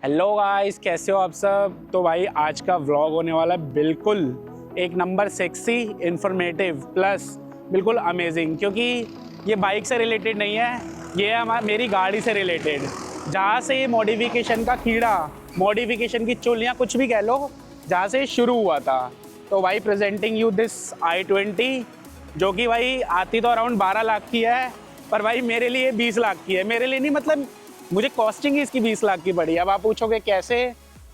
Hello guys, कैसे हो आप सब। तो भाई आज का व्लॉग होने वाला है बिल्कुल एक नंबर सेक्सी, इंफॉर्मेटिव प्लस बिल्कुल अमेजिंग, क्योंकि ये बाइक से रिलेटेड नहीं है, ये है मेरी गाड़ी से रिलेटेड। जहाँ से ये मॉडिफिकेशन का कीड़ा, मॉडिफिकेशन की चुलियाँ, कुछ भी कह लो, जहाँ से शुरू हुआ था। तो भाई प्रेजेंटिंग यू दिस i20, जो कि भाई आती तो अराउंड 12 लाख की है, पर भाई मेरे लिए 20 लाख की है। मेरे लिए नहीं, मतलब मुझे कॉस्टिंग ही इसकी 20 लाख की पड़ी। अब आप पूछोगे कैसे,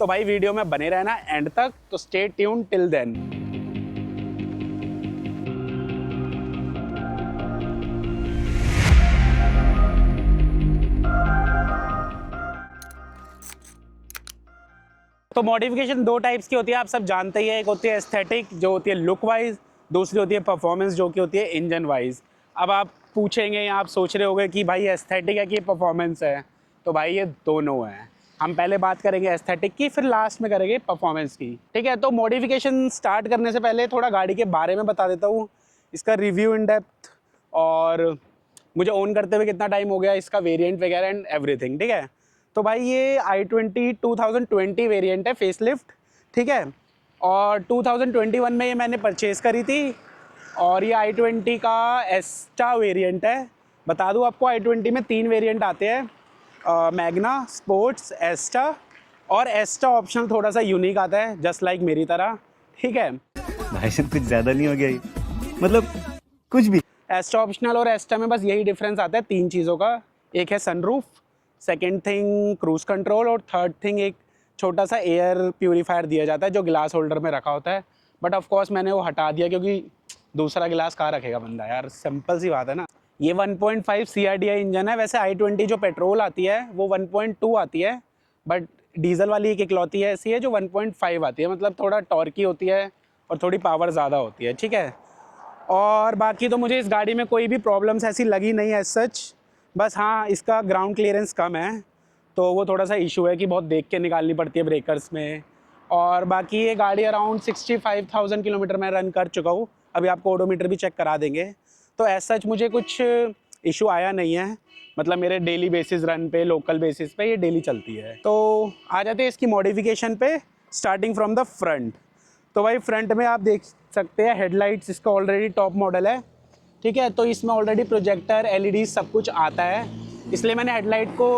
तो भाई वीडियो में बने रहना एंड तक, तो स्टे ट्यून टिल देन। तो मॉडिफिकेशन दो टाइप्स की होती है, आप सब जानते ही है। एक होती है एस्थेटिक, जो होती है लुक वाइज, दूसरी होती है परफॉर्मेंस, जो कि होती है इंजन वाइज। अब आप पूछेंगे, आप सोच रहे होंगे कि भाई एस्थेटिक है कि परफॉर्मेंस है, तो भाई ये दोनों है। हम पहले बात करेंगे एस्थेटिक की, फिर लास्ट में करेंगे परफॉर्मेंस की, ठीक है। तो मॉडिफिकेशन स्टार्ट करने से पहले थोड़ा गाड़ी के बारे में बता देता हूँ, इसका रिव्यू इन डेप्थ, और मुझे ओन करते हुए कितना टाइम हो गया, इसका वेरिएंट वगैरह एंड एवरीथिंग, ठीक है। तो भाई ये i20 2020 वेरिएंट है, फेसलिफ्ट, ठीक है। और 2021 में ये मैंने परचेज़ करी थी, और ये i20 का एस्टा वेरिएंट है। बता दूँ आपको, i20 में 3 वेरिएंट आते हैं, मैग्ना, स्पोर्ट्स, एस्टा, और एस्टा ऑप्शनल थोड़ा सा यूनिक आता है, जस्ट लाइक मेरी तरह, ठीक है। भाई साहब कुछ ज़्यादा नहीं हो गया ये? मतलब कुछ भी। एस्टा ऑप्शनल और एस्टा में बस यही डिफरेंस आता है 3 चीज़ों का। एक है sunroof, second thing cruise control, और थर्ड थिंग एक छोटा सा एयर प्यूरीफायर दिया जाता है जो ग्लास होल्डर में रखा होता है। बट ऑफ कोर्स मैंने वो हटा दिया, क्योंकि दूसरा गिलास कहाँ रखेगा बंदा यार, सिंपल सी बात है ना। ये 1.5 CRDI इंजन है। वैसे i20 जो पेट्रोल आती है वो 1.2 आती है, बट डीजल वाली एक इकलौती है ऐसी है जो 1.5 आती है। मतलब थोड़ा टॉर्की होती है और थोड़ी पावर ज़्यादा होती है, ठीक है। और बाकी तो मुझे इस गाड़ी में कोई भी प्रॉब्लम्स ऐसी लगी नहीं है सच। बस हाँ, इसका ग्राउंड क्लियरेंस कम है, तो वो थोड़ा सा इशू है कि बहुत देख के निकालनी पड़ती है ब्रेकर्स में। और बाकी ये गाड़ी अराउंड 65,000 किलोमीटर मैं रन कर चुका हूँ। अभी आपको ओडोमीटर भी चेक करा देंगे। तो एज सच मुझे कुछ इशू आया नहीं है, मतलब मेरे डेली बेसिस रन पे, लोकल बेसिस पे ये डेली चलती है। तो आ जाते हैं इसकी मॉडिफिकेशन पे, स्टार्टिंग फ्रॉम द फ्रंट। तो भाई फ्रंट में आप देख सकते हैं हेडलाइट्स इसका ऑलरेडी टॉप मॉडल है, ठीक है। तो इसमें ऑलरेडी प्रोजेक्टर, LED सब कुछ आता है, इसलिए मैंने हेडलाइट को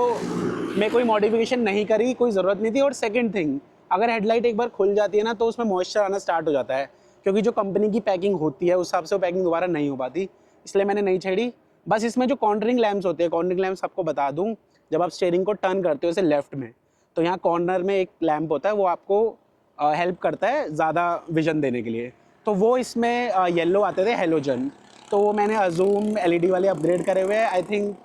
में कोई मॉडिफिकेशन नहीं करी, कोई ज़रूरत नहीं थी। और सेकंड थिंग, अगर हेडलाइट एक बार खुल जाती है ना, तो उसमें मॉइस्चर आना स्टार्ट हो जाता है, क्योंकि जो कंपनी की पैकिंग होती है उस हिसाब से वो पैकिंग दोबारा नहीं हो पाती, इसलिए मैंने नहीं छेड़ी। बस इसमें जो कॉर्नरिंग लैम्प्स होते हैं, कॉर्नरिंग लैम्प्स आपको बता दूँ, जब आप स्टीयरिंग को टर्न करते हो इसे लेफ्ट में, तो यहाँ कॉर्नर में एक लैम्प होता है, वो आपको हेल्प करता है ज़्यादा विजन देने के लिए। तो वो इसमें येलो आते थे, हेलोजन, तो वो मैंने अजूम LED वाले अपग्रेड करे हुए हैं। आई थिंक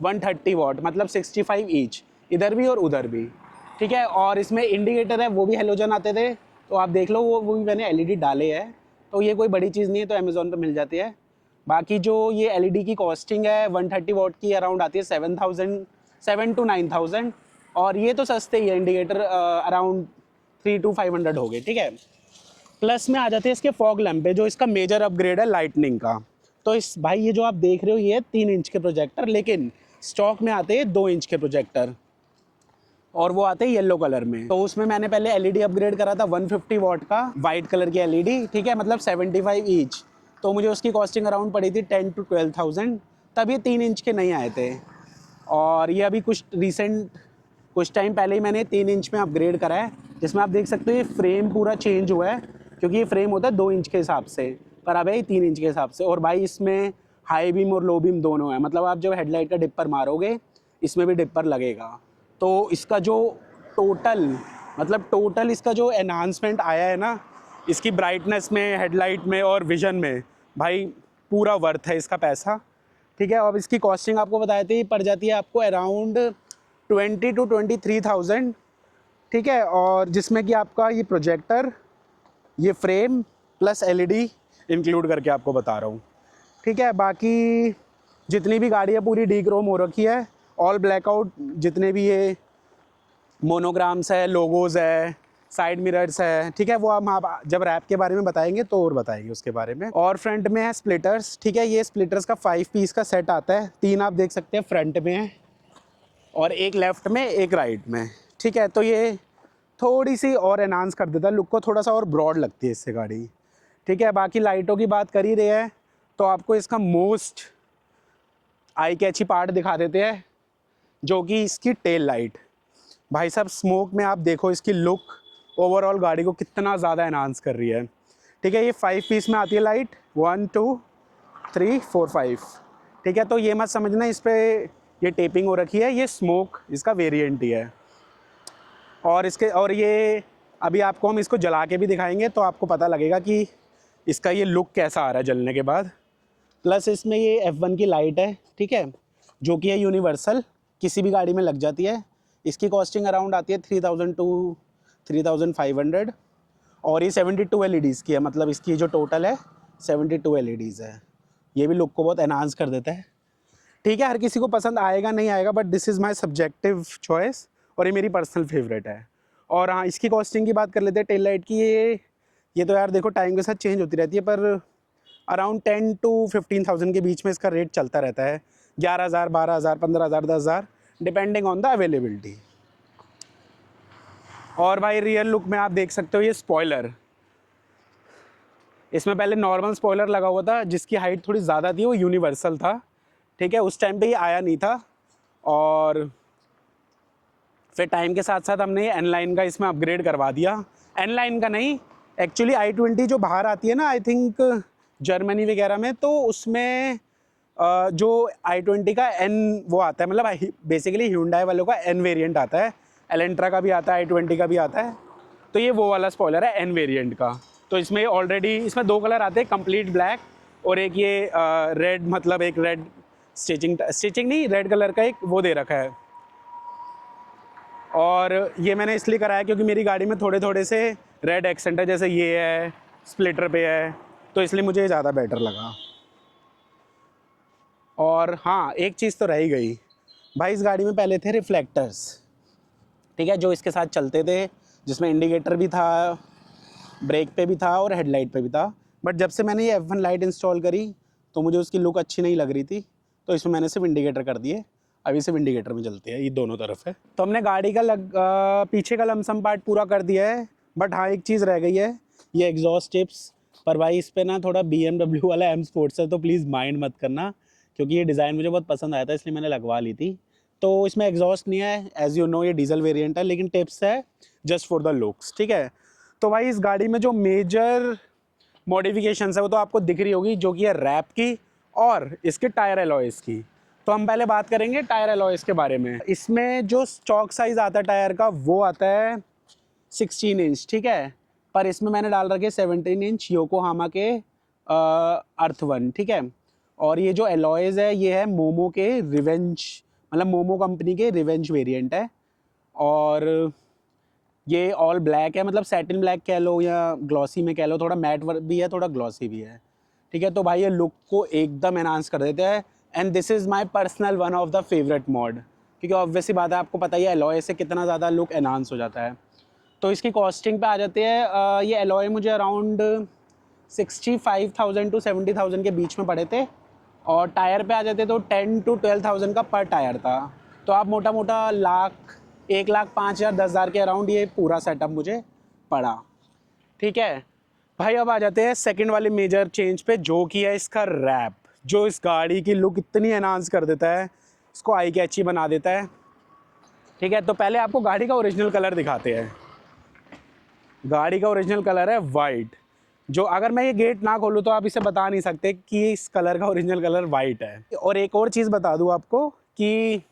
130 वाट, मतलब 65 ईच, इधर भी और उधर भी, ठीक है। और इसमें इंडिकेटर है, वो भी हेलोजन आते थे, तो आप देख लो, वो भी मैंने LED डाले हैं। तो ये कोई बड़ी चीज़ नहीं है, तो अमेज़ोन पे मिल जाती है। बाकी जो ये LED की कॉस्टिंग है 130 वाट की, अराउंड आती है 7 to 9,000, और ये तो सस्ते ही है। इंडिकेटर अराउंड 300 to 500 हो गए, ठीक है। प्लस में आ जाते हैं इसके फॉग लैम्प पे, जो इसका मेजर अपग्रेड है लाइटनिंग का। तो इस भाई ये जो आप देख रहे हो ये 3 इंच के प्रोजेक्टर, लेकिन स्टॉक में आते हैं 2 इंच के प्रोजेक्टर, और वो आते हैं येलो कलर में। तो उसमें मैंने पहले LED अपग्रेड करा था 150 वाट का, वाइट कलर की LED, ठीक है, मतलब 75 ईच। तो मुझे उसकी कॉस्टिंग अराउंड पड़ी थी 10 to 12,000। तब ये 3 इंच के नहीं आए थे, और ये अभी कुछ टाइम पहले ही मैंने 3 इंच में अपग्रेड करा है, जिसमें आप देख सकते हो ये फ्रेम पूरा चेंज हुआ है, क्योंकि ये फ्रेम होता है 2 इंच के हिसाब से, पर अब है 3 इंच के हिसाब से। और भाई इसमें हाई बीम और लो बीम दोनों है, मतलब आप जब हेडलाइट का डिपर मारोगे इसमें भी डिपर लगेगा। तो इसका जो टोटल इसका जो एनहांसमेंट आया है ना, इसकी ब्राइटनेस में, हेडलाइट में और विजन में, भाई पूरा वर्थ है इसका पैसा, ठीक है। अब इसकी कॉस्टिंग आपको बताए थे, पड़ जाती है आपको अराउंड 20 to 23,000, ठीक है। और जिसमें कि आपका ये प्रोजेक्टर, ये फ्रेम प्लस LED इंक्लूड करके आपको बता रहा हूँ, ठीक है। बाकी जितनी भी गाड़ी है पूरी डीक्रोम हो रखी है, ऑल ब्लैकआउट, जितने भी ये मोनोग्राम्स है, लोगोज़ है, साइड मिरर्स है, ठीक है। वो हम आप जब रैप के बारे में बताएंगे तो और बताएंगे उसके बारे में। और फ्रंट में है स्प्लिटर्स, ठीक है। ये स्प्लिटर्स का 5 पीस का सेट आता है, 3 आप देख सकते हैं फ्रंट में है, और एक लेफ्ट में एक राइट में, ठीक है, तो ये थोड़ी सी और एनहांस कर देता है लुक को, थोड़ा सा और ब्रॉड लगती है इससे गाड़ी। ठीक है, बाकी लाइटों की बात कर ही रहे हैं तो आपको इसका मोस्ट आई कैची पार्ट दिखा देते हैं, जो कि इसकी टेल लाइट। भाई साहब स्मोक में आप देखो इसकी लुक ओवरऑल गाड़ी को कितना ज़्यादा एनहांस कर रही है। ठीक है, ये 5 पीस में आती है लाइट, 1 2 3 4 5। ठीक है, तो ये मत समझना इस पर ये टेपिंग हो रखी है, ये स्मोक इसका वेरिएंट ही है। और ये अभी आपको हम इसको जला के भी दिखाएंगे तो आपको पता लगेगा कि इसका ये लुक कैसा आ रहा है जलने के बाद। प्लस इसमें ये F1 की लाइट है, ठीक है, जो कि है यूनिवर्सल, किसी भी गाड़ी में लग जाती है। इसकी कॉस्टिंग अराउंड आती है 3000 टू 3500 और ये 72 LEDs की है, मतलब इसकी जो टोटल है 72 LEDs है। ये भी लुक को बहुत एनहांस कर देता है। ठीक है, हर किसी को पसंद आएगा नहीं आएगा, but this is my subjective choice और ये मेरी पर्सनल फेवरेट है। और हाँ, इसकी कॉस्टिंग की बात कर लेते हैं टेल लाइट की। ये तो यार देखो टाइम के साथ चेंज होती रहती है, पर अराउंड 10 to 15,000 के बीच में इसका रेट चलता रहता है। 11,000, 12,000, 15,000, 10,000 डिपेंडिंग ऑन द अवेलेबिलिटी। और भाई रियल लुक में आप देख सकते हो ये स्पॉइलर, इसमें पहले नॉर्मल स्पॉइलर लगा हुआ था जिसकी हाइट थोड़ी ज़्यादा थी, वो यूनिवर्सल था। ठीक है, उस टाइम पे ये आया नहीं था और फिर टाइम के साथ साथ हमने ये N-line का इसमें अपग्रेड करवा दिया। N-line का नहीं, एक्चुअली i20 जो बाहर आती है ना, आई थिंक जर्मनी वगैरह में, तो उसमें जो i20 का N वो आता है, मतलब बेसिकली Hyundai वालों का N वेरिएंट आता है, एलेंट्रा का भी आता है, i20 का भी आता है। तो ये वो वाला स्पॉइलर है N वेरिएंट का। तो इसमें ऑलरेडी इसमें 2 कलर आते हैं, कंप्लीट ब्लैक और एक ये रेड, मतलब एक रेड स्टिचिंग नहीं, रेड कलर का एक वो दे रखा है। और ये मैंने इसलिए कराया क्योंकि मेरी गाड़ी में थोड़े थोड़े से रेड एक्सेंट है, जैसे ये है, स्प्लिटर पे है, तो इसलिए मुझे ज़्यादा बेटर लगा। और हाँ, एक चीज़ तो रह ही गई भाई, इस गाड़ी में पहले थे रिफ्लेक्टर्स, ठीक है, जो इसके साथ चलते थे, जिसमें इंडिकेटर भी था, ब्रेक पे भी था और हेडलाइट पे भी था। बट जब से मैंने ये F1 लाइट इंस्टॉल करी तो मुझे उसकी लुक अच्छी नहीं लग रही थी, तो इसमें मैंने सिर्फ इंडिकेटर कर दिए। अभी सिर्फ इंडिकेटर में चलती है, ये दोनों तरफ है। तो हमने गाड़ी का पीछे का लमसम पार्ट पूरा कर दिया है। बट हाँ, एक चीज़ रह गई है, ये एग्जॉस्ट टिप्स। पर भाई इस पर ना थोड़ा BMW वाला M स्पोर्ट्स है, तो प्लीज़ माइंड मत करना, क्योंकि ये डिज़ाइन मुझे बहुत पसंद आया था, इसलिए मैंने लगवा ली थी। तो इसमें एग्जॉस्ट नहीं है, एज़ यू नो ये डीजल वेरिएंट है, लेकिन टिप्स है जस्ट फॉर द लुक्स। ठीक है, तो भाई इस गाड़ी में जो मेजर मॉडिफिकेशंस है वो तो आपको दिख रही होगी, जो कि है रैप की और इसके टायर एलॉयज़ की। तो हम पहले बात करेंगे टायर एलॉयज़ के बारे में। इसमें जो स्टॉक साइज़ आता है टायर का वो आता है 16 इंच, ठीक है, पर इसमें मैंने डाल रखे 17 इंच योकोहामा के अर्थ1, ठीक है। और ये जो एलॉयज़ है ये है मोमो के रिवेंज, मतलब मोमो कंपनी के रिवेंज वेरिएंट है। और ये ऑल ब्लैक है, मतलब सैटिन ब्लैक कह लो या ग्लॉसी में कह लो, थोड़ा मैट वर्क भी है, थोड़ा ग्लॉसी भी है। ठीक है, तो भाई ये लुक को एकदम एनहांस कर देते हैं। And this is my personal one of the favourite mod, क्योंकि ऑब्वियसली बात है, आपको पता ही है एलॉय से कितना ज़्यादा लुक एनहांस हो जाता है। तो इसकी कॉस्टिंग पे आ जाते हैं, ये एलॉय मुझे अराउंड 65,000 to 70,000 के बीच में पड़े थे। और टायर पे आ जाते तो 10 to 12,000 का पर टायर था। तो आप मोटा मोटा 1,05,000 10,000 के अराउंड ये पूरा सेटअप मुझे पड़ा। ठीक है भाई, अब आ जाते हैं सेकंड वाले मेजर चेंज पे, जो कि है इसका रैप, जो इस गाड़ी की लुक इतनी एनहांस कर देता है, इसको आई कैची बना देता है। ठीक है, तो पहले आपको गाड़ी का ओरिजिनल कलर दिखाते हैं। गाड़ी का ओरिजिनल कलर है वाइट, जो अगर मैं ये गेट ना खोलूँ तो आप इसे बता नहीं सकते कि इस कलर का ओरिजिनल कलर वाइट है। और एक और चीज़ बता दूँ आपको कि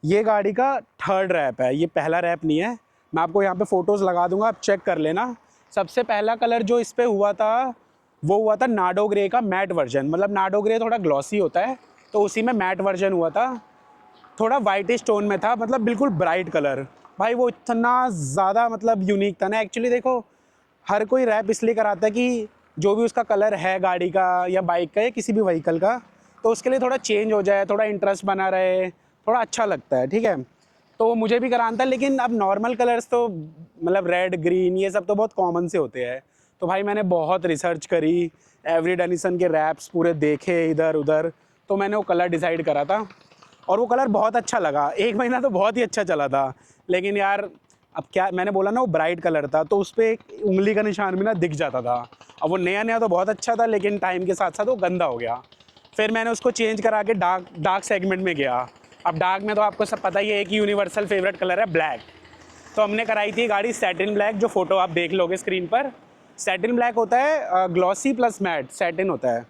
ये गाड़ी का थर्ड रैप है, ये पहला रैप नहीं है। मैं आपको यहाँ पे फ़ोटोज़ लगा दूँगा, आप चेक कर लेना। सबसे पहला कलर जो इस पर हुआ था वो हुआ था नाडो ग्रे का मैट वर्जन, मतलब नाडो ग्रे थोड़ा ग्लॉसी होता है, तो उसी में मैट वर्जन हुआ था, थोड़ा वाइटिश टोन में था, मतलब बिल्कुल ब्राइट कलर। भाई वो इतना ज़्यादा मतलब यूनिक था ना। एक्चुअली देखो, हर कोई रैप इसलिए कराता है कि जो भी उसका कलर है गाड़ी का या बाइक का या किसी भी व्हीकल का, तो उसके लिए थोड़ा चेंज हो जाए, थोड़ा इंटरेस्ट बना रहे, थोड़ा अच्छा लगता है। ठीक है, तो मुझे भी कराना था, लेकिन अब नॉर्मल कलर्स तो मतलब रेड ग्रीन ये सब तो बहुत कॉमन से होते हैं। तो भाई मैंने बहुत रिसर्च करी, एवरी डेनिसन के रैप्स पूरे देखे इधर उधर, तो मैंने वो कलर डिसाइड करा था और वो कलर बहुत अच्छा लगा। 1 महीना तो बहुत ही अच्छा चला था, लेकिन यार अब क्या, मैंने बोला ना वो ब्राइट कलर था तो उस पर एक उंगली का निशान भी ना दिख जाता था। अब वो नया नया तो बहुत अच्छा था, लेकिन टाइम के साथ साथ वो गंदा हो गया। फिर मैंने उसको चेंज करा के डार्क सेगमेंट में गया। अब डार्क में तो आपको सब पता ही है, एक यूनिवर्सल फेवरेट कलर है ब्लैक। तो हमने कराई थी गाड़ी सैटिन ब्लैक, जो फोटो आप देख लोगे स्क्रीन पर। सैटिन ब्लैक होता है ग्लॉसी प्लस मैट सैटिन होता है,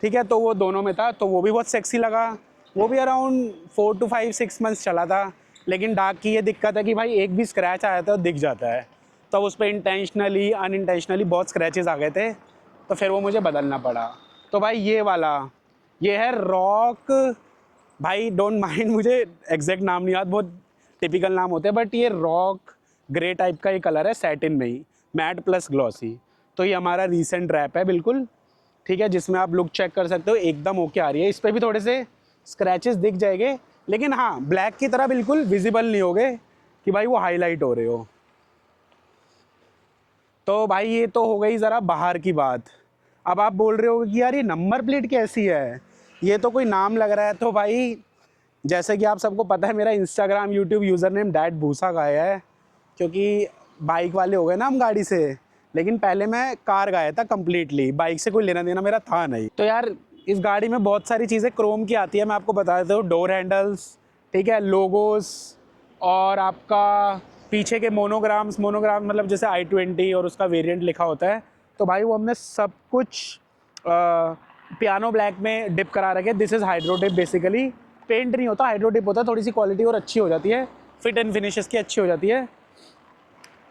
ठीक है। तो वो दोनों में था, तो वो भी बहुत सेक्सी लगा। वो भी अराउंड 4 to 5-6 मंथ्स चला था। लेकिन डार्क की ये दिक्कत है कि भाई एक भी स्क्रैच आया था तो दिख जाता है। तो उस पर इंटेंशनली अनइंटेंशनली बहुत स्क्रैचेस आ गए थे, तो फिर वो मुझे बदलना पड़ा। तो भाई ये वाला, ये है रॉक, भाई डोंट माइंड, मुझे एग्जैक्ट नाम नहीं याद, बहुत टिपिकल नाम होते हैं, बट ये रॉक ग्रे टाइप का ये कलर है सैटिन में ही, मैट प्लस ग्लॉसी। तो ये हमारा रीसेंट रैप है बिल्कुल, ठीक है, जिसमें आप लुक चेक कर सकते हो, एकदम ओके आ रही है। इस पर भी थोड़े से स्क्रैचेस दिख जाएंगे, लेकिन हाँ ब्लैक की तरह बिल्कुल विजिबल नहीं होगे कि भाई वो हाईलाइट हो रहे हो। तो भाई ये तो हो गई ज़रा बाहर की बात। अब आप बोल रहे हो कि यार ये नंबर प्लेट कैसी है, ये तो कोई नाम लग रहा है। तो भाई जैसे कि आप सबको पता है, मेरा Instagram YouTube user name dad भूसा गाया है, क्योंकि बाइक वाले हो गए ना हम गाड़ी से। लेकिन पहले मैं कार गाया था कम्प्लीटली, बाइक से कोई लेना देना मेरा था नहीं। तो यार इस गाड़ी में बहुत सारी चीज़ें क्रोम की आती है, मैं आपको बता देता हूँ। डोर हैंडल्स, ठीक है, लोगोस, और आपका पीछे के मोनोग्राम मतलब जैसे i20 और उसका वेरिएंट लिखा होता है। तो भाई वो हमने सब कुछ पियानो ब्लैक में डिप करा रखे। This is hydro dip basically, paint नहीं होता, हाइड्रो डिप होता है। थोड़ी सी क्वालिटी और अच्छी हो जाती है, फिट एंड फिनिशेस की अच्छी हो जाती है।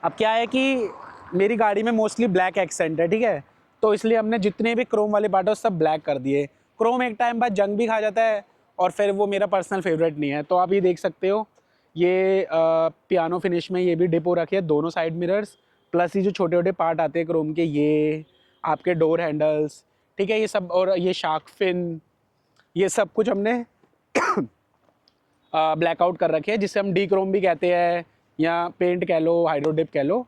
अब क्या है कि मेरी गाड़ी में मोस्टली ब्लैक एक्सेंट है, ठीक है, तो इसलिए हमने जितने भी क्रोम वाले पार्ट है सब ब्लैक कर दिए। क्रोम एक टाइम बाद जंग भी खा जाता है, और फिर वो मेरा पर्सनल फेवरेट नहीं है। तो आप ये देख सकते हो, ये पियानो फिनिश में ये भी डिप हो रखी है, दोनों साइड मिरर्स, प्लस ये जो छोटे छोटे पार्ट आते हैं क्रोम के, ये आपके डोर हैंडल्स, ठीक है, ये सब, और ये शार्क फिन, ये सब कुछ हमने ब्लैकआउट कर रखे हैं, जिसे हम डी क्रोम भी कहते हैं, या पेंट कह लो, हाइड्रो डिप कह लो।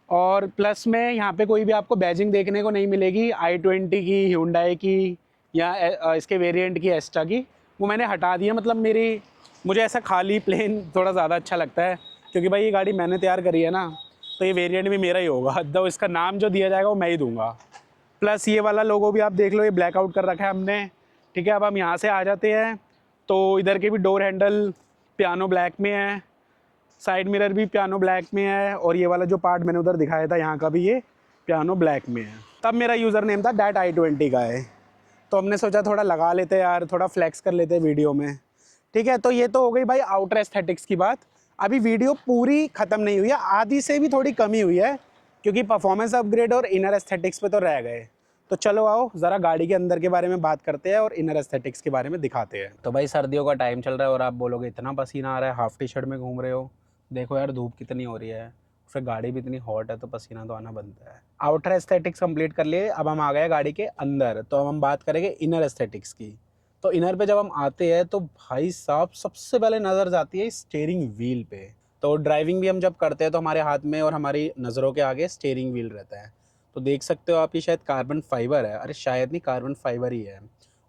और प्लस में यहाँ पे कोई भी आपको बैजिंग देखने को नहीं मिलेगी i20 की, Hyundai की, या इसके वेरिएंट की, एस्टा की, वो मैंने हटा दी है। मतलब मुझे ऐसा खाली प्लेन थोड़ा ज़्यादा अच्छा लगता है, क्योंकि भाई ये गाड़ी मैंने तैयार करी है ना, तो ये वेरिएंट भी मेरा ही होगा, तो इसका नाम जो दिया जाएगा वो मैं ही दूंगा। प्लस ये वाला लोगो भी आप देख लो, ये ब्लैकआउट कर रखा है हमने, ठीक है। अब हम यहाँ से आ जाते हैं, तो इधर के भी डोर हैंडल पियानो ब्लैक में है, साइड मिरर भी पियानो ब्लैक में है, और ये वाला जो पार्ट मैंने उधर दिखाया था यहाँ का भी ये पियानो ब्लैक में है। तब मेरा यूज़र नेम था डैट i20 का है, तो हमने सोचा थोड़ा लगा लेते यार, थोड़ा फ्लेक्स कर लेते वीडियो में, ठीक है। तो ये तो हो गई भाई आउटर एस्थेटिक्स की बात। अभी वीडियो पूरी ख़त्म नहीं हुई है, आधी से भी थोड़ी कमी हुई है, क्योंकि परफॉर्मेंस अपग्रेड और इनर एस्थेटिक्स पे तो रह गए। तो चलो आओ ज़रा गाड़ी के अंदर के बारे में बात करते हैं और इनर एस्थेटिक्स के बारे में दिखाते हैं। तो भाई सर्दियों का टाइम चल रहा है और आप बोलोगे इतना पसीना आ रहा है, हाफ टी शर्ट में घूम रहे हो। देखो यार धूप कितनी हो रही है, फिर गाड़ी भी इतनी हॉट है, तो पसीना तो आना बनता है। आउटर एस्थेटिक्स कंप्लीट कर लिए, अब हम आ गए गाड़ी के अंदर, तो अब हम बात करेंगे इनर एस्थेटिक्स की। तो इनर पे जब हम आते हैं तो भाई साहब सबसे पहले नज़र जाती है स्टीयरिंग व्हील पे। तो ड्राइविंग भी हम जब करते हैं तो हमारे हाथ में और हमारी नज़रों के आगे स्टीयरिंग व्हील रहता है। तो देख सकते हो आप, ये शायद कार्बन फाइबर है, अरे शायद नहीं, कार्बन फाइबर ही है,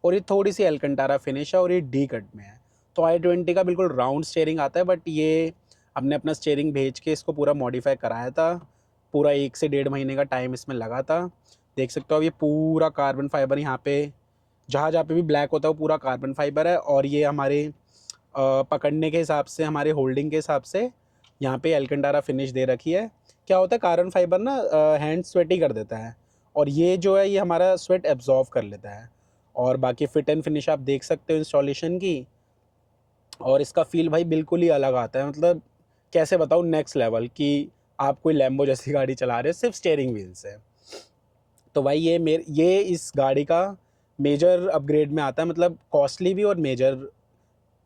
और ये थोड़ी सी एल्कंटारा फिनिश है, और ये डी कट में है। तो i20 का बिल्कुल राउंड स्टीयरिंग आता है, बट ये हमने अपना स्टीयरिंग भेज के इसको पूरा मॉडिफाई कराया था। पूरा 1 से 1.5 महीने का टाइम इसमें लगा था। देख सकते हो ये पूरा कार्बन फाइबर, यहाँ पे जहाँ जहाँ पे भी ब्लैक होता है वो पूरा कार्बन फाइबर है। और ये हमारे पकड़ने के हिसाब से, हमारे होल्डिंग के हिसाब से यहाँ पे एल्कंटारा फिनिश दे रखी है। क्या होता है, कार्बन फाइबर ना हैंड स्वेटी कर देता है, और ये जो है ये हमारा स्वेट एब्जॉर्व कर लेता है। और बाकी फिट एंड फिनिश आप देख सकते हो इंस्टॉलेशन की, और इसका फील भाई बिल्कुल ही अलग आता है। मतलब कैसे बताऊँ, नेक्स्ट लेवल, कि आप कोई लैम्बो जैसी गाड़ी चला रहे हो सिर्फ स्टीयरिंग व्हील से। तो भाई ये इस गाड़ी का मेजर अपग्रेड में आता है, मतलब कॉस्टली भी और मेजर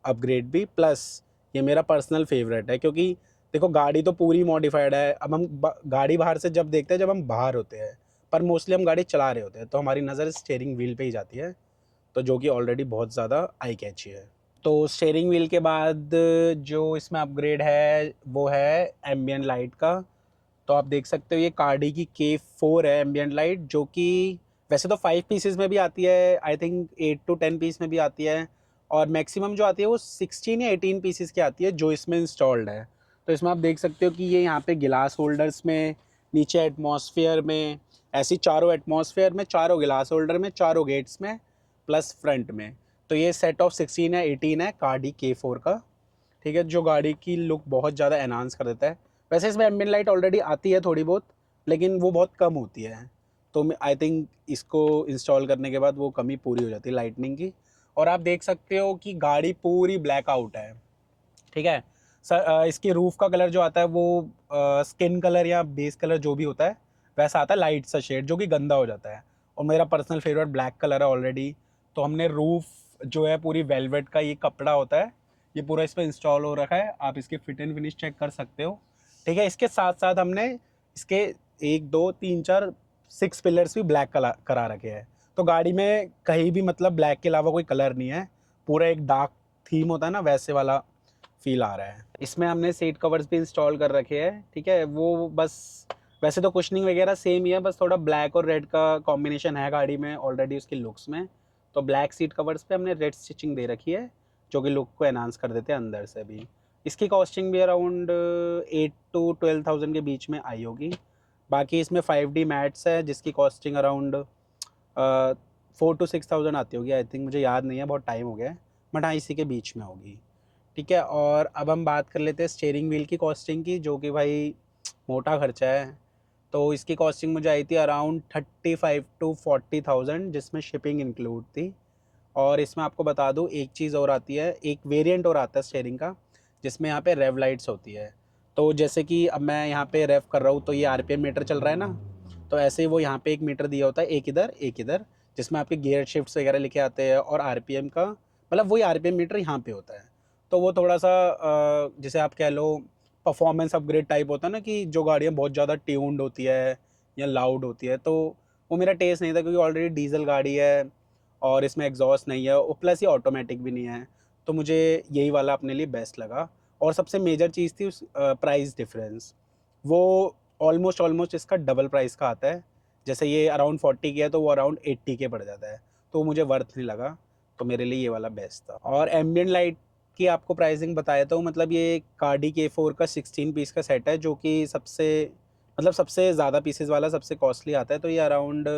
अपग्रेड भी। प्लस ये मेरा पर्सनल फेवरेट है, क्योंकि देखो गाड़ी तो पूरी मॉडिफाइड है। अब हम गाड़ी बाहर से जब देखते हैं, जब हम बाहर होते हैं, पर मोस्टली हम गाड़ी चला रहे होते हैं, तो हमारी नज़र स्टीयरिंग व्हील पे ही जाती है, तो जो कि ऑलरेडी बहुत ज़्यादा आई कैची है। तो स्टीयरिंग व्हील के बाद जो इसमें अपग्रेड है वो है एम्बियंट लाइट का। तो आप देख सकते हो ये कार्डी की K4 है एम्बियंट लाइट, जो कि वैसे तो 5 पीसेस में भी आती है, आई थिंक 8 to 10 पीस में भी आती है, और मैक्सिमम जो आती है वो 16 या 18 पीसेस की आती है जो इसमें इंस्टॉल्ड है। तो इसमें आप देख सकते हो कि ये यहाँ पे गिलास होल्डर्स में, नीचे एटमॉस्फेयर में, ऐसी चारों एटमॉस्फेयर में, चारों गिलास होल्डर में, चारों गेट्स में, प्लस फ्रंट में। तो ये सेट ऑफ 16 है, 18 है कार्डी K4 का, ठीक है, जो गाड़ी की लुक बहुत ज़्यादा एनहांस कर देता है। वैसे इसमें एम्बिएंट लाइट ऑलरेडी आती है थोड़ी बहुत, लेकिन वो बहुत कम होती है, तो आई थिंक इसको इंस्टॉल करने के बाद वो कमी पूरी हो जाती है लाइटनिंग की। और आप देख सकते हो कि गाड़ी पूरी ब्लैक आउट है, ठीक है। इसकी रूफ़ का कलर जो आता है वो स्किन कलर या बेस कलर जो भी होता है वैसा आता है, लाइट सा शेड, जो कि गंदा हो जाता है। और मेरा पर्सनल फेवरेट ब्लैक कलर है ऑलरेडी, तो हमने रूफ़ जो है पूरी वेलवेट का ये कपड़ा होता है, ये पूरा इस पर इंस्टॉल हो रखा है। आप इसकी फिट एंड फिनिश चेक कर सकते हो, ठीक है। इसके साथ साथ हमने इसके 1 2 3 4 6 पिलर्स भी ब्लैक करा रखे हैं। तो गाड़ी में कहीं भी मतलब ब्लैक के अलावा कोई कलर नहीं है, पूरा एक डार्क थीम होता है ना, वैसे वाला फील आ रहा है। इसमें हमने सीट कवर्स भी इंस्टॉल कर रखे हैं, ठीक है। वो बस वैसे तो कुशनिंग वगैरह सेम ही है, बस थोड़ा ब्लैक और रेड का कॉम्बिनेशन है गाड़ी में ऑलरेडी उसकी लुक्स में। तो ब्लैक सीट कवर्स पे हमने रेड स्टिचिंग दे रखी है, जो कि लुक को एनहांस कर देते हैं अंदर से भी। इसकी कॉस्टिंग भी अराउंड 8 to 12,000 के बीच में आई होगी। बाकी इसमें 5D मैट्स है, जिसकी कॉस्टिंग अराउंड 4 to 6,000 आती होगी आई थिंक, मुझे याद नहीं है, बहुत टाइम हो गया है, बट हाँ इसी के बीच में होगी, ठीक है। और अब हम बात कर लेते हैं स्टीयरिंग व्हील की कॉस्टिंग की, जो कि भाई मोटा खर्चा है। तो इसकी कॉस्टिंग मुझे आई थी अराउंड 35 to 40,000, जिसमें शिपिंग इंक्लूड थी। और इसमें आपको बता दूँ एक चीज़ और आती है, एक वेरिएंट और आता है स्टीयरिंग का, जिसमें यहाँ पे रेव लाइट्स होती है। तो जैसे कि अब मैं यहाँ पे रेव कर रहा हूँ तो ये RPM मीटर चल रहा है ना, तो ऐसे ही वो यहाँ पे एक मीटर दिया होता है, एक इधर, जिसमें आपके गियर शिफ्ट्स वगैरह लिखे आते हैं, और RPM का मतलब वही RPM मीटर यहाँ पे होता है। तो वो थोड़ा सा जैसे आप कह लो परफॉर्मेंस अपग्रेड टाइप होता है ना, कि जो गाड़ियाँ बहुत ज़्यादा ट्यून्ड होती है या लाउड होती है, तो वो मेरा टेस्ट नहीं था, क्योंकि ऑलरेडी डीजल गाड़ी है और इसमें एग्जॉस्ट नहीं है, और प्लस ये ऑटोमेटिक भी नहीं है, तो मुझे यही वाला अपने लिए बेस्ट लगा। और सबसे मेजर चीज़ थी उस प्राइस डिफरेंस, वो ऑलमोस्ट इसका डबल प्राइस का आता है। जैसे ये अराउंड 40 के है तो वो अराउंड 80 के पड़ जाता है, तो मुझे वर्थ नहीं लगा, तो मेरे लिए ये वाला बेस्ट था। और एम्बिएंट लाइट की आपको प्राइसिंग बताया तो मतलब ये कार्डी K4 का 16 पीस का सेट है, जो कि सबसे ज़्यादा पीसेस वाला सबसे कॉस्टली आता है। तो ये अराउंड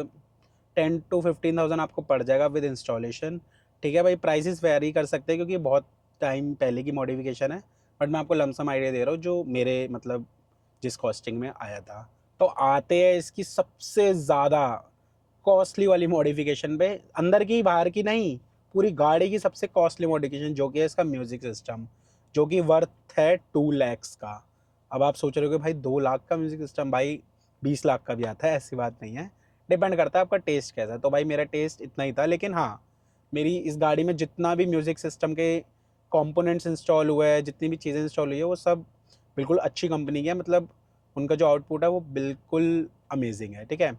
10 to 15,000 आपको पड़ जाएगा विद इंस्टॉलेशन, ठीक है भाई। प्राइसेस वेरी कर सकते हैं क्योंकि बहुत टाइम पहले की मॉडिफिकेशन है, बट मैं आपको लमसम आइडिया दे रहा हूँ जो मेरे मतलब जिस कॉस्टिंग में आया था। तो आते हैं इसकी सबसे ज़्यादा कॉस्टली वाली मॉडिफिकेशन पे, अंदर की बाहर की नहीं, पूरी गाड़ी की सबसे कॉस्टली मॉडिफिकेशन, जो कि है इसका म्यूज़िक सिस्टम, जो कि वर्थ है 2 लाख का। अब आप सोच रहे हो कि भाई 2 लाख का म्यूज़िक सिस्टम, भाई 20 लाख का भी आता है, ऐसी बात नहीं है, डिपेंड करता है आपका टेस्ट कैसा है। तो भाई मेरा टेस्ट इतना ही था, लेकिन हाँ मेरी इस गाड़ी में जितना भी म्यूज़िक सिस्टम के कंपोनेंट्स इंस्टॉल हुए हैं, जितनी भी चीज़ें इंस्टॉल हुई है, वो सब बिल्कुल अच्छी कंपनी की है, मतलब उनका जो आउटपुट है वो बिल्कुल अमेजिंग है, ठीक है।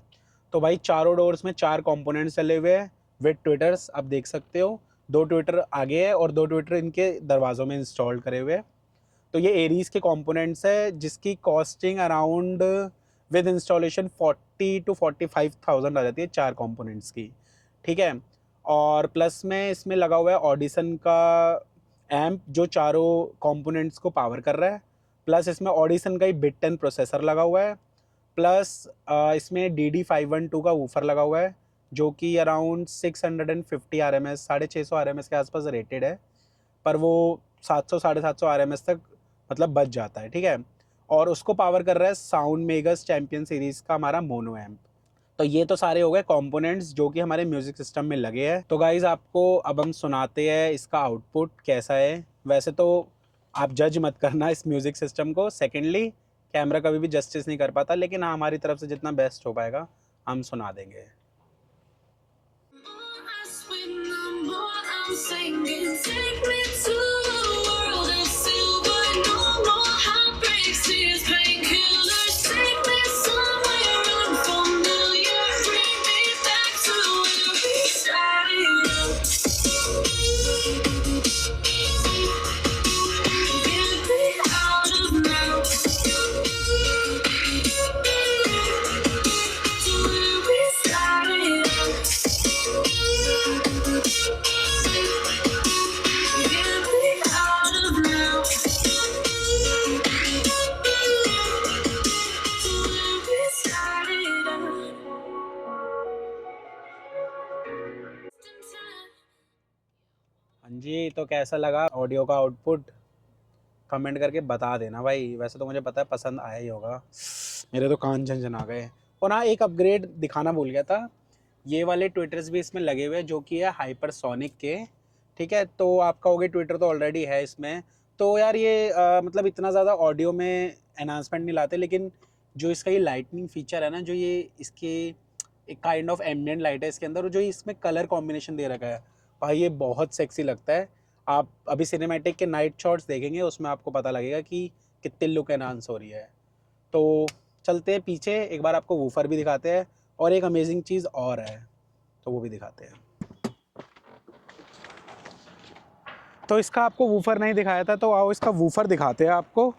तो भाई चारों डोर्स में 4 कंपोनेंट्स चले हुए हैं विद ट्विटर्स, आप देख सकते हो 2 ट्विटर आगे है और 2 ट्विटर इनके दरवाज़ों में इंस्टॉल करे हुए हैं। तो ये एरीज़ के कंपोनेंट्स है, जिसकी costing around with installation 40 to 45,000 आ जाती है 4 कंपोनेंट्स की, ठीक है। और प्लस में इसमें लगा हुआ है ऑडिसन का एम्प, जो चारों कंपोनेंट्स को पावर कर रहा है, प्लस इसमें ऑडिसन का ही बिट 10 प्रोसेसर लगा हुआ है, प्लस इसमें DD512 का वूफर लगा हुआ है, जो कि अराउंड 650 RMS 650 RMS के आसपास रेटेड है, पर वो 700 750 RMS तक मतलब बच जाता है, ठीक है। और उसको पावर कर रहा है साउंड मेगस चैम्पियन सीरीज़ का हमारा मोनो एम्प। तो ये तो सारे हो गए कंपोनेंट्स जो कि हमारे म्यूज़िक सिस्टम में लगे हैं। तो गाइज़ आपको अब हम सुनाते हैं इसका आउटपुट कैसा है। वैसे तो आप जज मत करना इस म्यूज़िक सिस्टम को, सेकेंडली कैमरा कभी भी जस्टिस नहीं कर पाता, लेकिन हाँ हमारी तरफ से जितना बेस्ट हो पाएगा हम सुना देंगे। भाई तो कैसा लगा ऑडियो का आउटपुट कमेंट करके बता देना भाई। वैसे तो मुझे पता है पसंद आया ही होगा। मेरे तो कान झनझना गए। और हाँ, एक अपग्रेड दिखाना भूल गया था, ये वाले ट्विटर्स भी इसमें लगे हुए हैं जो कि है हाइपरसोनिक के। ठीक है, तो आप कहोगे ट्विटर तो ऑलरेडी है इसमें, तो यार ये मतलब इतना ज़्यादा ऑडियो में एनहांसमेंट नहीं लाते, लेकिन जो इसका ये लाइटनिंग फीचर है ना, जो ये इसके एक काइंड ऑफ एम्बिएंट लाइट है इसके अंदर, और जो इसमें कलर कॉम्बिनेशन दे रखा है भाई, ये बहुत सेक्सी लगता है। आप अभी सिनेमैटिक के नाइट शॉट्स देखेंगे, उसमें आपको पता लगेगा कि कितनी लुक एनहांस हो रही है। तो चलते हैं पीछे, एक बार आपको वूफर भी दिखाते हैं, और एक अमेजिंग चीज़ और है तो वो भी दिखाते हैं। तो इसका आपको वूफर नहीं दिखाया था, तो आओ इसका वूफर दिखाते हैं आपको,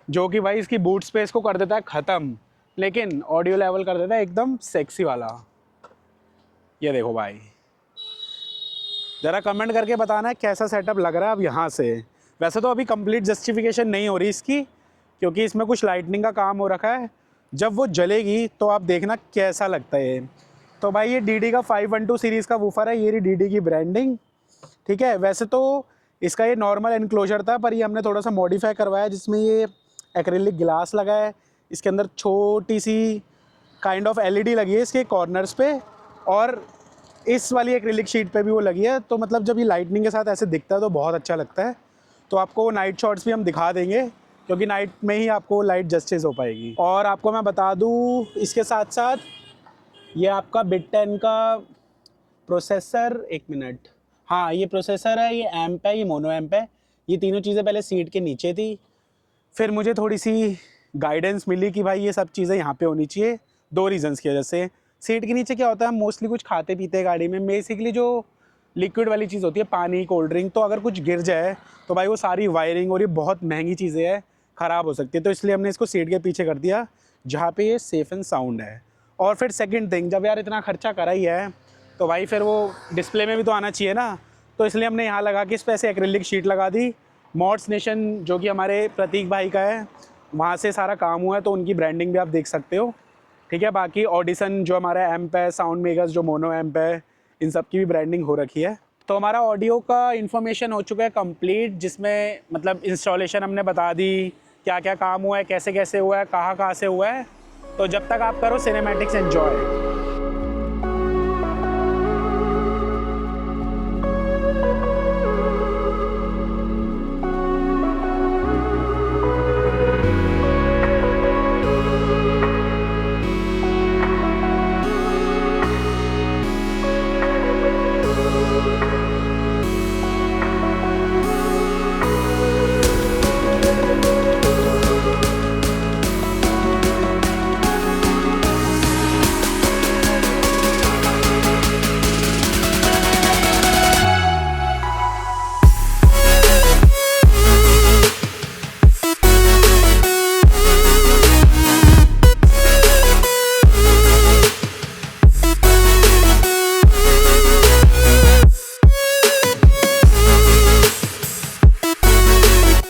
जो कि भाई इसकी बूट स्पेस को कर देता है ख़त्म, लेकिन ऑडियो लेवल कर देता है एकदम सेक्सी वाला। ये देखो भाई, ज़रा कमेंट करके बताना है कैसा सेटअप लग रहा है अब यहाँ से। वैसे तो अभी कंप्लीट जस्टिफिकेशन नहीं हो रही इसकी, क्योंकि इसमें कुछ लाइटनिंग का काम हो रखा है। जब वो जलेगी तो आप देखना कैसा लगता है ये। तो भाई ये DD का 512 सीरीज़ का वूफर है, ये रही DD की ब्रांडिंग। ठीक है, वैसे तो इसका ये नॉर्मल एनक्लोजर था, पर ये हमने थोड़ा सा मॉडिफाई करवाया, जिसमें ये एक्रिलिक ग्लास लगा है, इसके अंदर छोटी सी काइंड ऑफ LED लगी है इसके कॉर्नर्स पे, और इस वाली एक्रिलिक शीट पे भी वो लगी है। तो मतलब जब ये लाइटनिंग के साथ ऐसे दिखता है तो बहुत अच्छा लगता है। तो आपको नाइट शॉट्स भी हम दिखा देंगे, क्योंकि नाइट में ही आपको लाइट जस्टिस हो पाएगी। और आपको मैं बता दूँ इसके साथ साथ, ये आपका बिट 10 का प्रोसेसर, एक मिनट, हाँ ये प्रोसेसर है, ये एम्प है, ये मोनो एम्प है। ये तीनों चीज़ें पहले सीट के नीचे थी, फिर मुझे थोड़ी सी गाइडेंस मिली कि भाई ये सब चीज़ें यहाँ पे होनी चाहिए, 2 रीजंस की वजह से। सीट के नीचे क्या होता है, हम मोस्टली कुछ खाते पीते हैं गाड़ी में, बेसिकली जो लिक्विड वाली चीज़ होती है, पानी, कोल्ड ड्रिंक, तो अगर कुछ गिर जाए तो भाई वो सारी वायरिंग और ये बहुत महंगी चीज़ें हैं, ख़राब हो सकती है। तो इसलिए हमने इसको सीट के पीछे कर दिया, जहाँ पे ये सेफ़ एंड साउंड है। और फिर सेकंड थिंग, जब यार इतना खर्चा करा ही है तो भाई फिर वो डिस्प्ले में भी तो आना चाहिए ना, तो इसलिए हमने यहाँ लगा के इस पर ऐसे एक्रिलिक शीट लगा दी। मॉड्स नेशन जो कि हमारे प्रतीक भाई का है, वहाँ से सारा काम हुआ है, तो उनकी ब्रांडिंग भी आप देख सकते हो। ठीक है, बाकी ऑडिसन जो हमारा एम्प है, साउंड मेकर्स जो मोनो एम्प है, इन सब की भी ब्रांडिंग हो रखी है। तो हमारा ऑडियो का इन्फॉर्मेशन हो चुका है कंप्लीट, जिसमें मतलब इंस्टॉलेशन हमने बता दी, क्या क्या काम हुआ है, कैसे कैसे हुआ है, कहाँ से हुआ है। तो जब तक आप करो सिनेमैटिक्स एन्जॉय।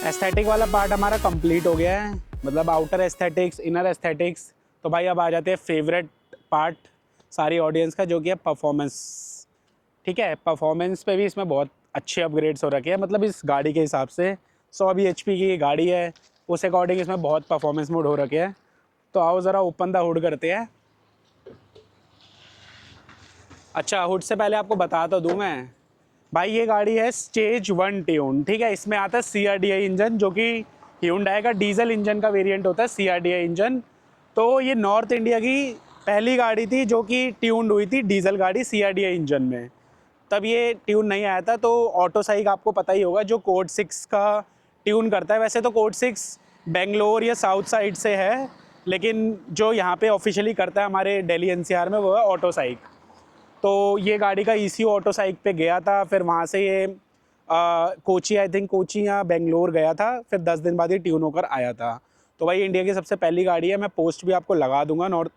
एस्थेटिक वाला पार्ट हमारा कंप्लीट हो गया है, मतलब आउटर एस्थेटिक्स, इनर एस्थेटिक्स। तो भाई अब आ जाते हैं फेवरेट पार्ट सारी ऑडियंस का, जो कि है परफॉर्मेंस। ठीक है, परफॉर्मेंस पे भी इसमें बहुत अच्छे अपग्रेड्स हो रखे हैं, मतलब इस गाड़ी के हिसाब से 100 bhp की गाड़ी है, उस अकॉर्डिंग इसमें बहुत परफॉर्मेंस मोड हो रखे हैं। तो आओ ज़रा ओपन द हुड करते हैं। अच्छा, हुड से पहले आपको बता तो दूँ मैं, भाई ये गाड़ी है स्टेज 1 ट्यून। ठीक है, इसमें आता है CRDI इंजन, जो कि Hyundai का डीजल इंजन का वेरिएंट होता है CRDI इंजन। तो ये नॉर्थ इंडिया की पहली गाड़ी थी जो कि ट्यून्ड हुई थी डीजल गाड़ी CRDI इंजन में। तब ये ट्यून नहीं आया था। तो ऑटोसाइक आपको पता ही होगा, जो कोड 6 का ट्यून करता है। वैसे तो कोड 6 बेंगलोर या साउथ साइड से है, लेकिन जो यहाँ पे ऑफिशियली करता है हमारे दिल्ली NCR में, वो है ऑटोसाइक। तो ये गाड़ी का ECU ऑटोसाइक पे गया था, फिर वहाँ से ये कोची, आई थिंक कोची या बेंगलोर गया था, फिर 10 दिन बाद ये ट्यून होकर आया था। तो भाई इंडिया की सबसे पहली गाड़ी है। मैं पोस्ट भी आपको लगा दूंगा नॉर्थ,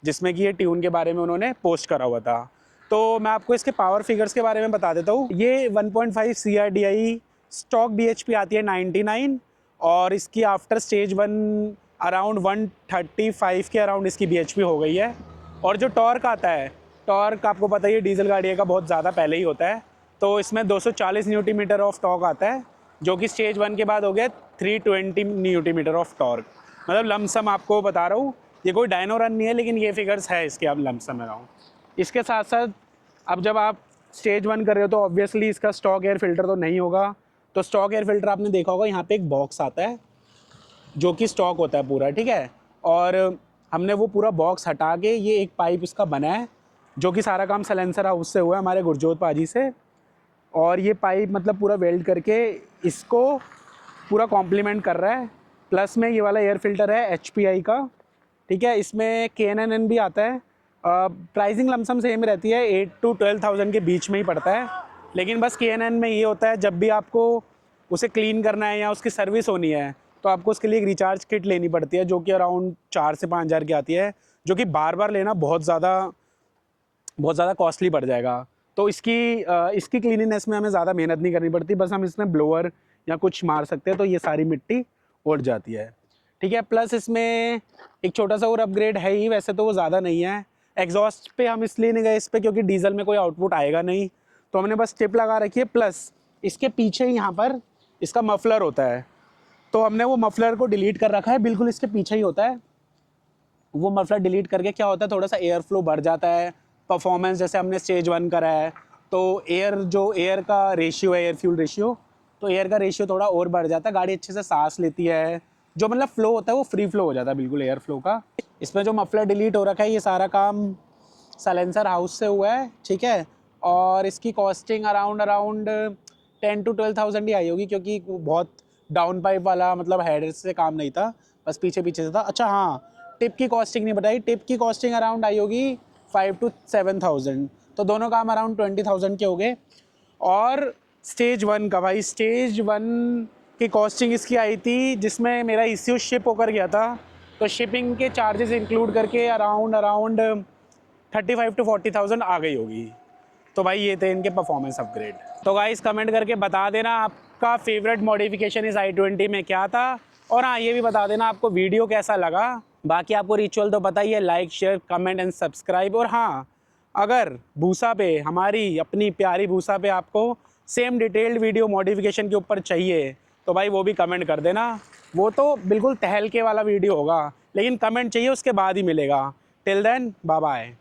जिसमें कि ये ट्यून के बारे में उन्होंने पोस्ट करा हुआ था। तो मैं आपको इसके पावर फिगर्स के बारे में बता देता हूँ। ये 1.5 CRDI स्टॉक BHP आती है 99, और इसकी आफ्टर स्टेज 1 अराउंड 135 के अराउंड इसकी BHP हो गई है। और जो टॉर्क आता है, टॉर्क आपको पता ही है डीजल गाड़ी का बहुत ज़्यादा पहले ही होता है, तो इसमें 240 न्यूटन मीटर ऑफ टॉर्क आता है, जो कि स्टेज 1 के बाद हो गया 320 न्यूटन मीटर ऑफ टॉर्क। मतलब लमसम आपको बता रहा हूँ, ये कोई डायनो रन नहीं है, लेकिन ये फिगर्स है इसके, आप लमसम में रहा। इसके साथ साथ अब जब आप स्टेज 1 कर रहे हो तो ऑब्वियसली इसका स्टॉक एयर फिल्टर तो नहीं होगा। तो स्टॉक एयर फिल्टर आपने देखा होगा, यहाँ पे एक बॉक्स आता है जो कि स्टॉक होता है पूरा, ठीक है। और हमने वो पूरा बॉक्स हटा के ये एक पाइप इसका बना है, जो कि सारा काम सलेंसर हाउस से हुआ है हमारे गुरजोत पाजी से। और ये पाइप मतलब पूरा वेल्ड करके इसको पूरा कॉम्प्लीमेंट कर रहा है। प्लस में ये वाला एयर फिल्टर है HPI का, ठीक है। इसमें KNN भी आता है। प्राइसिंग लमसम सेम रहती है, 8 to 12,000 के बीच में ही पड़ता है। लेकिन बस KNN में ये होता है, जब भी आपको उसे क्लीन करना है या उसकी सर्विस होनी है तो आपको उसके लिए एक रिचार्ज किट लेनी पड़ती है, जो कि अराउंड 4 से 5 हज़ार की आती है, जो कि बार बार लेना बहुत ज़्यादा कॉस्टली पड़ जाएगा। तो इसकी क्लीनिनेस में हमें ज़्यादा मेहनत नहीं करनी पड़ती, बस हम इसमें ब्लोअर या कुछ मार सकते हैं तो ये सारी मिट्टी उड़ जाती है, ठीक है। प्लस इसमें एक छोटा सा और अपग्रेड है ही, वैसे तो वो ज़्यादा नहीं है। एग्जॉस्ट पे हम इसलिए नहीं गए इस पर क्योंकि डीजल में कोई आउटपुट आएगा नहीं, तो हमने बस टिप लगा रखी है। प्लस इसके पीछे ही यहाँ पर इसका मफलर होता है, तो हमने वो मफलर को डिलीट कर रखा है, बिल्कुल इसके पीछे ही होता है। वो मफलर डिलीट करके क्या होता है, थोड़ा सा एयर फ्लो बढ़ जाता है। परफॉर्मेंस जैसे हमने स्टेज 1 करा है तो एयर का रेशियो है, एयर फ्यूल रेशियो, तो एयर का रेशियो थोड़ा और बढ़ जाता है, गाड़ी अच्छे से सांस लेती है, जो मतलब फ्लो होता है वो फ्री फ्लो हो जाता है बिल्कुल एयर फ्लो का। इसमें जो मफलर डिलीट हो रखा है ये सारा काम साइलेंसर हाउस से हुआ है, ठीक है। और इसकी कॉस्टिंग अराउंड 10 to 12,000 ही आई होगी, क्योंकि बहुत डाउन पाइप वाला मतलब हेडर से काम नहीं था, बस पीछे से था। अच्छा हाँ, टिप की कॉस्टिंग नहीं बताई, टिप की कॉस्टिंग अराउंड आई होगी 5 to 7,000, तो दोनों काम अराउंड 20,000 के हो गए। और स्टेज 1 का भाई, स्टेज 1 की कॉस्टिंग इसकी आई थी, जिसमें मेरा ECU शिप होकर गया था, तो शिपिंग के चार्जेस इंक्लूड करके अराउंड 35 to 40,000 आ गई होगी। तो भाई ये थे इनके परफॉर्मेंस अपग्रेड। तो गाइस कमेंट करके बता देना आपका फेवरेट मॉडिफिकेशन इस i20 में क्या था, और हाँ ये भी बता देना आपको वीडियो कैसा लगा। बाकी आपको रिचुअल तो पता ही है, like share comment and subscribe. और हाँ, अगर भूसा पे, हमारी अपनी प्यारी भूसा पे आपको सेम डिटेल्ड वीडियो मॉडिफिकेशन के ऊपर चाहिए तो भाई वो भी कमेंट कर देना। वो तो बिल्कुल तहलके वाला वीडियो होगा, लेकिन कमेंट चाहिए उसके बाद ही मिलेगा। Till then bye bye.